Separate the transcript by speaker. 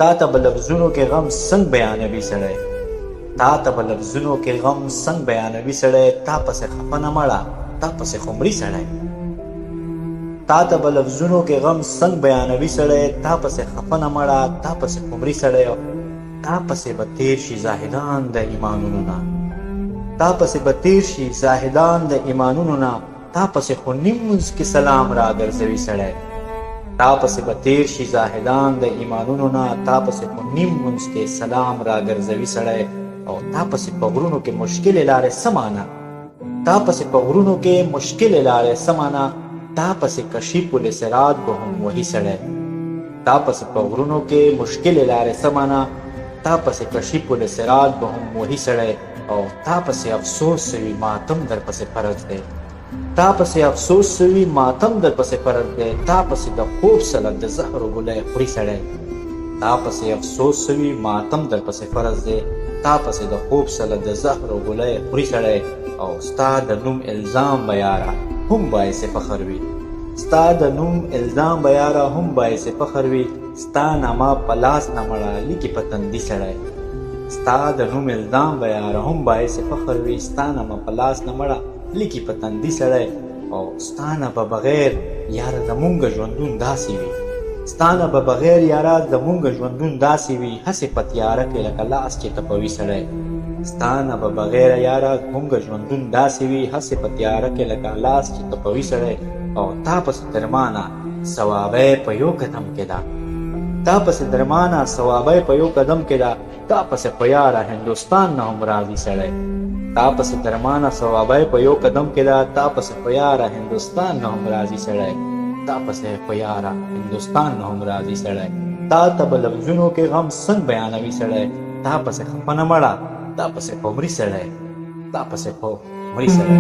Speaker 1: تا ته به لفظونو کې غم څنګه بیانوي سړی، تا ته به لفظونو کې غم څنګه بیانوي سړی، تا پسې خفه نه مړه تا پسې خمري سړی، تا ته به لفظونو کې غم څنګه بیانوي سړی، تا پسې خفه نه مړه تا پسې خمري سړی، تا پسې به تیر شي زاهدان د ایمانونو نه، تا پسې به تیر شي زاهدان د ایمانونو نه، تا پسې خو نیم منځ کې سلام را ګرځوي سړی، تا پسې به تیر شي زاهدان د ایمانونو نه، تا پسې خو نیم منځ کې سلام را ګرځوي سړی، او تا پسې په غرونو کې مشکلې لارې سمانه، تا پسې په غرونو کې مشکلې لارې سمانه، تا پسې کشي پل صراط به هم وهي سړی، تا پسې په غرونو کې مشکلې لارې سمانه، تا پسې کشي پل صراط به هم وهي سړی، او تا پسې افسوس سوي ماتم در پسې فرض دی، تا پسې افسوس سوي ماتم در پسې فرض دی، تا پسې د خوب سره د زهرو ګولی خوري سړی، تا پسې افسوس سوي ماتم در پسې فرض دی، تا پسې د خوب سره د زهرو ګولی خوري سړی، او ستا د نوم الزام به یاره هم باعث فخر وي، ستا د نوم الزام به یاره هم باعث فخر وي، ستا نامه په لاس نه مړه لیکي په تندي سړی، ستا د نوم الزام به یاره هم باعث فخر وي، ستا نامه په لاس نه مړه لیکي په تندي سړی، او ستا نه به بغیر یاره زمونږ ژوندون داسې وي، ستا نه به بغیر یاره زمونږ ژوندون داسې وي، هسې په تیاره کې لکه لاس چې تپوي سړی، ستا نه به بغیر یاره زمونږ ژوندون داسې وي، هسې په تیاره کې لکه لاس چې تپوي سړی، او تا پسې درمانه ثوابی په یو قدم کې ده، تا پسې درمانه ثوابی په یو قدم کې ده، تا پسې خو یاره هندوستان نه هم راځي سړی، تا پسې درمانه ثوابی په یو قدم کې ده، تا پسې خو یاره هندوستان نه هم راځي سړی، تا پسې خو یاره هندوستان نه هم راځي سړی، تا ته به لفظونو کې غم څنګه بیانوي سړی، تا پسې خفه نه مړه تا پسې خو مري سړی، تا پسې خو مري سړی.